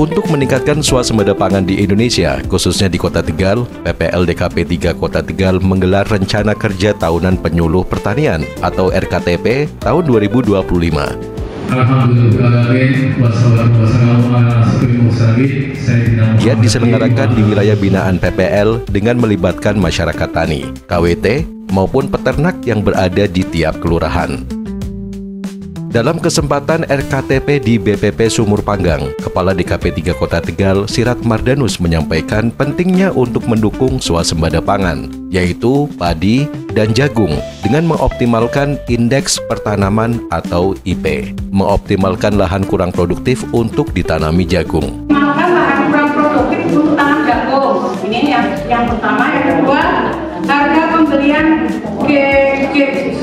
Untuk meningkatkan swasembada pangan di Indonesia, khususnya di Kota Tegal, PPL DKP 3 Kota Tegal menggelar Rencana Kerja Tahunan Penyuluh Pertanian atau RKTP tahun 2025. Giat diselenggarakan di wilayah binaan PPL dengan melibatkan masyarakat tani, KWT, maupun peternak yang berada di tiap kelurahan. Dalam kesempatan RKTP di BPP Sumur Panggang, Kepala DKP 3 Kota Tegal, Sirat Mardanus menyampaikan pentingnya untuk mendukung swasembada pangan, yaitu padi dan jagung, dengan mengoptimalkan indeks pertanaman atau IP, mengoptimalkan lahan kurang produktif untuk ditanami jagung. Maka lahan kurang produktif untuk tanam jagung. Ini yang pertama. Yang kedua, harga pembelian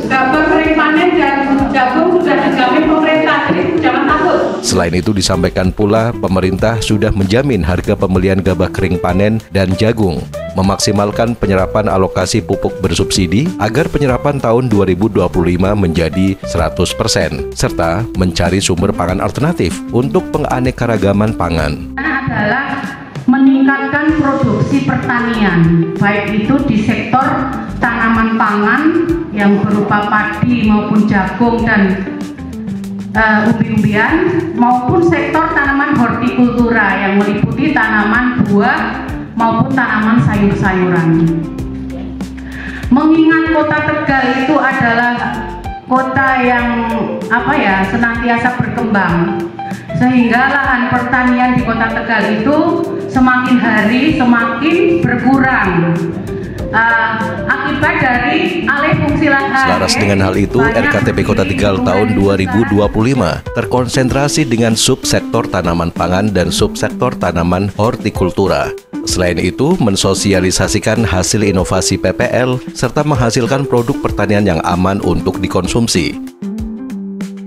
gabah kering panen dan jagung sudah dijamin pemerintah, jadi jangan takut. Selain itu disampaikan pula pemerintah sudah menjamin harga pembelian gabah kering panen dan jagung, memaksimalkan penyerapan alokasi pupuk bersubsidi agar penyerapan tahun 2025 menjadi 100%, serta mencari sumber pangan alternatif untuk penganekaragaman pangan. Adalah meningkatkan produksi pertanian, baik itu di sektor tanaman pangan yang berupa padi maupun jagung dan umbi-umbian, maupun sektor tanaman hortikultura yang meliputi tanaman buah maupun tanaman sayur-sayuran. Mengingat Kota Tegal itu adalah kota yang senantiasa berkembang, sehingga lahan pertanian di Kota Tegal itu semakin hari semakin berkurang akibat dari alih fungsi lahan. Selaras dengan hal itu, RKTP Kota Tegal tahun 2025 terkonsentrasi dengan subsektor tanaman pangan dan subsektor tanaman hortikultura. Selain itu, mensosialisasikan hasil inovasi PPL serta menghasilkan produk pertanian yang aman untuk dikonsumsi.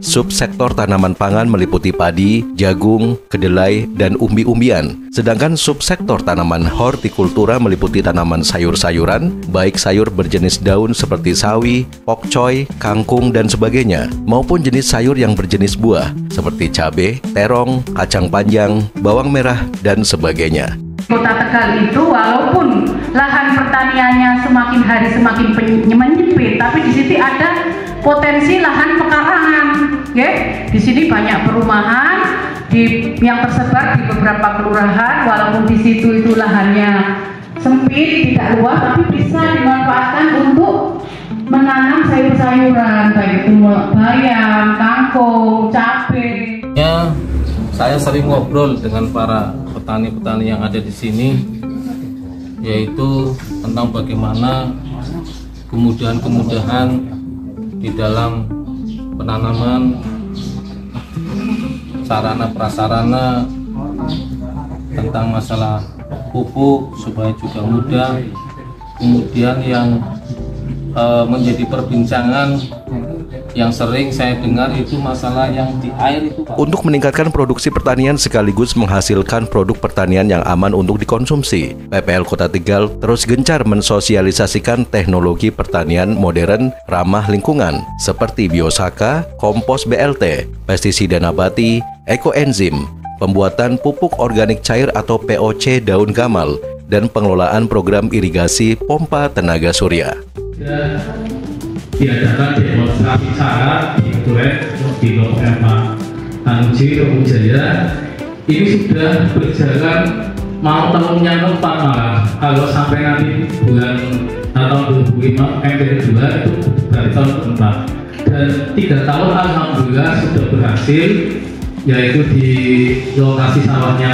Subsektor tanaman pangan meliputi padi, jagung, kedelai, dan umbi-umbian. Sedangkan subsektor tanaman hortikultura meliputi tanaman sayur-sayuran, baik sayur berjenis daun seperti sawi, pokcoy, kangkung, dan sebagainya, maupun jenis sayur yang berjenis buah seperti cabai, terong, kacang panjang, bawang merah, dan sebagainya. Kota Tegal itu walaupun lahan pertaniannya semakin hari semakin menyempit, tapi di sini ada potensi lahan pekarangan. Di sini banyak perumahan yang tersebar di beberapa kelurahan, walaupun di situ itu lahannya sempit, tidak luas, tapi bisa dimanfaatkan untuk menanam sayur-sayuran, baik itu bayam, kangkung, cabai. Ya, saya sering ngobrol dengan para petani-petani yang ada di sini, yaitu tentang bagaimana kemudahan-kemudahan di dalam penanaman, sarana prasarana, tentang masalah pupuk supaya juga mudah. Kemudian yang menjadi perbincangan yang sering saya dengar itu masalah yang di air itu, Pak. Untuk meningkatkan produksi pertanian sekaligus menghasilkan produk pertanian yang aman untuk dikonsumsi, PPL Kota Tegal terus gencar mensosialisasikan teknologi pertanian modern ramah lingkungan seperti biosaka, kompos BLT, pestisida nabati, ekoenzim, pembuatan pupuk organik cair atau POC daun gamal, dan pengelolaan program irigasi pompa tenaga surya. Diadakan demonstrasi cara di Tulen di Lokema Tanji Jaya. Ini sudah berjalan mau tahunnya keempat malah. Kalau sampai nanti bulan tahun 2005 MPR2 itu dari tahun keempat. Dan 3 tahun alhamdulillah sudah berhasil, yaitu di lokasi sawahnya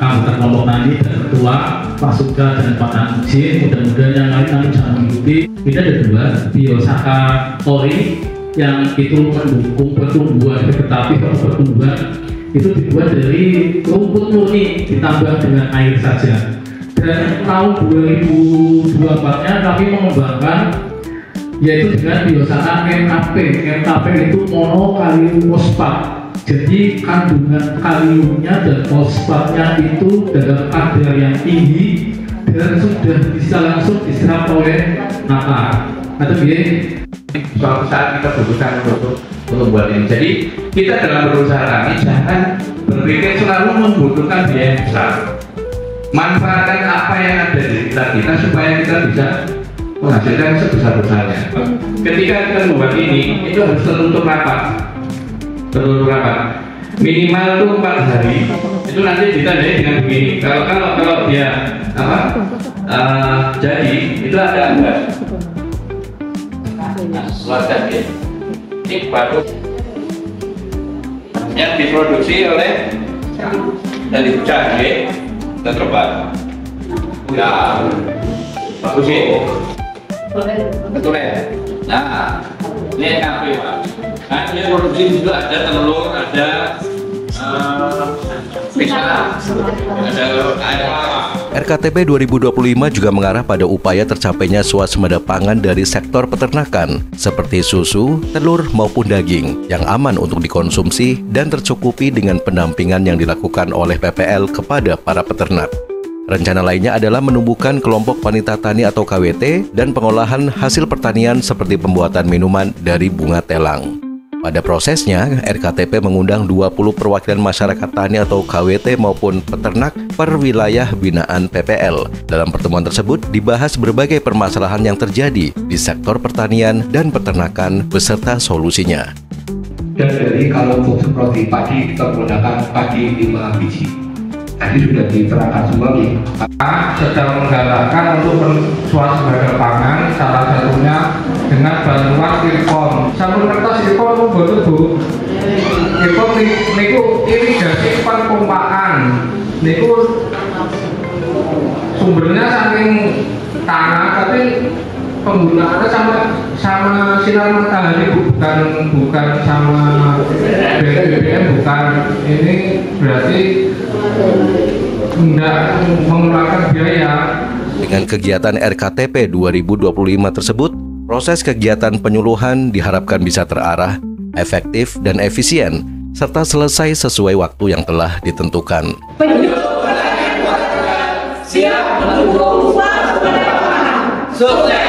Kabupaten Lombok Tani dan Ketua Pak Sugda dan Pak Tanji. Mudah-mudahan yang lain nanti bisa mengikuti. Kita ada 2, biosaka ori yang itu mendukung pertumbuhan vegetasi atau pertumbuhan, itu dibuat dari rumput murni ditambah dengan air saja. Dan tahun 2024-nya kami mengembangkan yaitu dengan biosaka MKP. MKP itu monokalium fosfat. Jadi kandungan kaliumnya dan fosfatnya itu dalam kadar yang tinggi dan sudah bisa langsung diserap oleh mata. Atau suatu saat kita butuhkan untuk membuat ini. Jadi kita dalam berusaha kami jangan berpikir selalu membutuhkan biaya yang besar. Manfaatkan apa yang ada di sekitar kita supaya kita bisa menghasilkan sebesar-besarnya. Ketika kita membuat ini, itu harus tertutup rapat. Tertutup rapat. Minimal itu 4 hari. Itu nanti ditandai dengan begini. Kalau dia jadi, itu ada enggak? Selatan ya. Ini baru yang diproduksi oleh dari Jahe dan Terbang. Ya, bagus ya. Betul ya. Nah, ini kafe Pak. Nah, ini produksi juga ada telur, ada pisang, ada air kelapa. RKTP 2025 juga mengarah pada upaya tercapainya swasembada pangan dari sektor peternakan seperti susu, telur maupun daging yang aman untuk dikonsumsi dan tercukupi dengan pendampingan yang dilakukan oleh PPL kepada para peternak. Rencana lainnya adalah menumbuhkan kelompok wanita tani atau KWT dan pengolahan hasil pertanian seperti pembuatan minuman dari bunga telang. Pada prosesnya, RKTP mengundang 20 perwakilan masyarakat tani atau KWT maupun peternak per wilayah binaan PPL. Dalam pertemuan tersebut dibahas berbagai permasalahan yang terjadi di sektor pertanian dan peternakan beserta solusinya. Dan dari kalau untuk seperti padi kita menggunakan padi 5 biji. Tadi sudah diterangkan semua nih. Sedang menggalakkan untuk swasembada pangan, salah satunya dengan bantuan Kirpon. Sampun kertas Kirpon mboten Bu. Kirpon niku irigasi pengumpaan. Niku sumbernya saking tanah, tapi penggunaannya sama sinar matahari, bukan sama BBM, bukan. Ini berarti tidak mengeluarkan biaya. Dengan kegiatan RKTP 2025 tersebut, proses kegiatan penyuluhan diharapkan bisa terarah, efektif dan efisien, serta selesai sesuai waktu yang telah ditentukan. Siap mendukung swasembada pangan. Sukses!